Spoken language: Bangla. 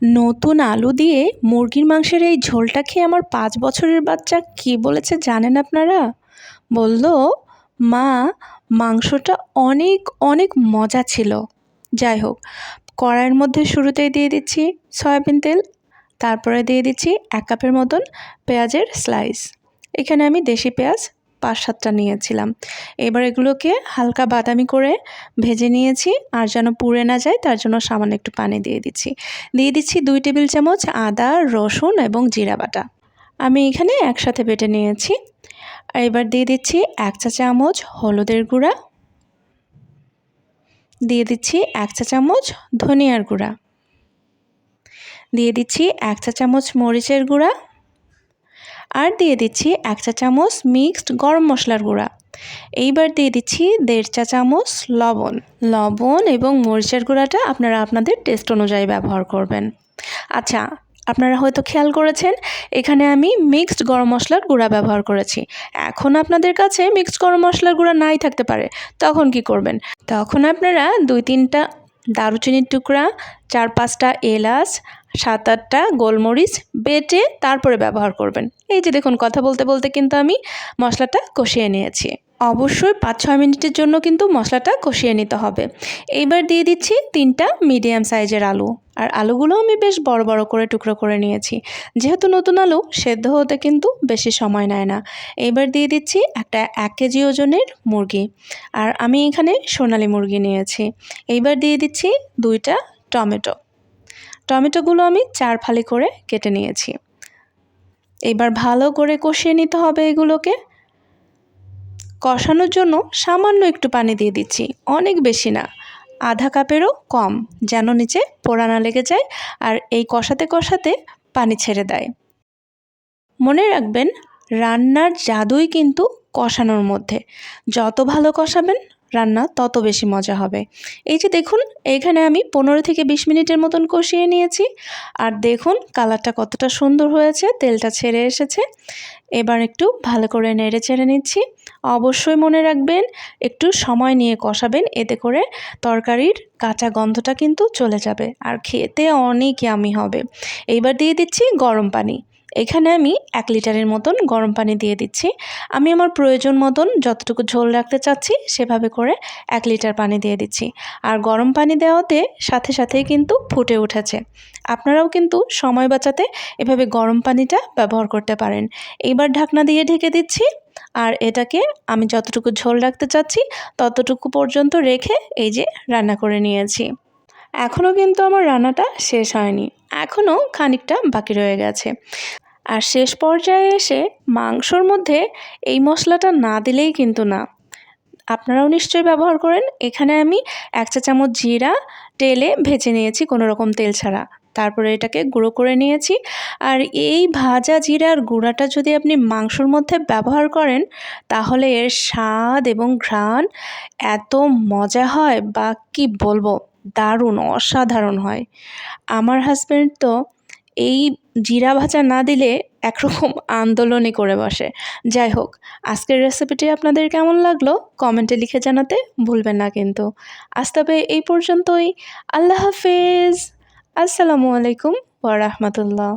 নতুন আলু দিয়ে মুরগির মাংসের এই ঝোলটা খেয়ে আমার ৫ বছরের বাচ্চা কী বলেছে জানেন আপনারা? বলল, মা, মাংসটা অনেক অনেক মজা ছিল। যাই হোক, কড়াইয়ের মধ্যে শুরুতেই দিয়ে দিচ্ছি সয়াবিন তেল, তারপরে দিয়ে দিচ্ছি ১ কাপের মতন পেঁয়াজের স্লাইস। এখানে আমি দেশি পেঁয়াজ ৫-৭টা নিয়েছিলাম। এবার এগুলোকে হালকা বাদামি করে ভেজে নিয়েছি, আর যেন পুড়ে না যায় তার জন্য সামান্য একটু পানি দিয়ে দিচ্ছি ২ টেবিল চামচ আদা, রসুন এবং জিরা বাটা। আমি এখানে একসাথে বেটে নিয়েছি। আর এবার দিয়ে দিচ্ছি ১ চা চামচ হলুদের গুঁড়া, দিয়ে দিচ্ছি ১ চা চামচ ধনিয়ার গুঁড়া, দিয়ে দিচ্ছি ১ চা চামচ মরিচের গুঁড়া, আর দিয়ে দিচ্ছি ১ চা চামচ মিক্সড গরম মশলার গুঁড়া। এইবার দিয়ে দিচ্ছি ১.৫ চা চামচ লবণ এবং মরিচের গুঁড়াটা আপনারা আপনাদের টেস্ট অনুযায়ী ব্যবহার করবেন। আচ্ছা, আপনারা হয়তো খেয়াল করেছেন এখানে আমি মিক্সড গরম মশলার গুঁড়া ব্যবহার করেছি। এখন আপনাদের কাছে মিক্সড গরম মশলার গুঁড়া নাই থাকতে পারে, তখন কি করবেন? তখন আপনারা ২-৩টা দারুচিনির টুকরা, ৪-৫টা এলাচ, ৭-৮টা গোলমরিচ বেটে তারপরে ব্যবহার করবেন। এই যে দেখুন, কথা বলতে বলতে কিন্তু আমি মশলাটা কষিয়ে নিয়েছি। অবশ্যই ৫-৬ মিনিটের জন্য কিন্তু মশলাটা কষিয়ে নিতে হবে। এইবার দিয়ে দিচ্ছি ৩টা মিডিয়াম সাইজের আলু, আর আলুগুলো আমি বেশ বড় বড় করে টুকরো করে নিয়েছি। যেহেতু নতুন আলু, সেদ্ধ হতে কিন্তু বেশি সময় নেয় না। এইবার দিয়ে দিচ্ছি একটা ১ কেজি ওজনের মুরগি, আর আমি এখানে সোনালী মুরগি নিয়েছি। এইবার দিয়ে দিচ্ছি ২টা টমেটোগুলো আমি ৪ ফালি করে কেটে নিয়েছি। এবার ভালো করে কষিয়ে নিতে হবে এগুলোকে। কষানোর জন্য সামান্য একটু পানি দিয়ে দিচ্ছি, অনেক বেশি না, আধা কাপেরও কম, যেন নিচে পোড়া না লেগে যায় আর এই কষাতে কষাতে পানি ছেড়ে দেয়। মনে রাখবেন, রান্নার জাদুই কিন্তু কষানোর মধ্যে। যত ভালো কষাবেন রান্না তত বেশি মজা হবে। এই যে দেখুন, এইখানে আমি ১৫ থেকে ২০ মিনিটের মতন কষিয়ে নিয়েছি, আর দেখুন কালারটা কতটা সুন্দর হয়েছে, তেলটা ছেড়ে এসেছে। এবার একটু ভালো করে নেড়ে চেড়ে নিচ্ছি। অবশ্যই মনে রাখবেন, একটু সময় নিয়ে কষাবেন, এতে করে তরকারির কাঁচা গন্ধটা কিন্তু চলে যাবে আর খেতে অনেক ইয়ামি হবে। এইবার দিয়ে দিচ্ছি গরম পানি। এখানে আমি ১ লিটারের মতন গরম পানি দিয়ে দিচ্ছি। আমি আমার প্রয়োজন মতন যতটুকু ঝোল রাখতে চাচ্ছি সেভাবে করে ১ লিটার পানি দিয়ে দিচ্ছি। আর গরম পানি দেওয়াতে সাথে সাথেই কিন্তু ফুটে উঠেছে। আপনারাও কিন্তু সময় বাঁচাতে এভাবে গরম পানিটা ব্যবহার করতে পারেন। এইবার ঢাকনা দিয়ে ঢেকে দিচ্ছি, আর এটাকে আমি যতটুকু ঝোল রাখতে চাচ্ছি ততটুকু পর্যন্ত রেখে এই যে রান্না করে নিয়েছি। এখনও কিন্তু আমার রান্নাটা শেষ হয়নি, এখনও খানিকটা বাকি রয়ে গেছে। আর শেষ পর্যায়ে এসে মাংসর মধ্যে এই মশলাটা না দিলেই কিন্তু না। আপনারাও নিশ্চয়ই ব্যবহার করেন। এখানে আমি ১ চা চামচ জিরা তেলে ভেজে নিয়েছি, কোনো রকম তেল ছাড়া। তারপরে এটাকে গুঁড়ো করে নিয়েছি। আর এই ভাজা জিরার গুঁড়াটা যদি আপনি মাংসর মধ্যে ব্যবহার করেন, তাহলে এর স্বাদ এবং ঘ্রাণ এত মজা হয়, বা কি বলবো, দারুণ অসাধারণ হয়। আমার হাজব্যান্ড তো এই জিরা ভাজা না দিলে একরকম আন্দোলনই করে বসে। যাই হোক, আজকের রেসিপিটি আপনাদের কেমন লাগলো কমেন্টে লিখে জানাতে ভুলবেন না কিন্তু। আজ তবে এই পর্যন্তই। আল্লাহ হাফেজ। আসসালামু আলাইকুম ওয়া রাহমাতুল্লাহ।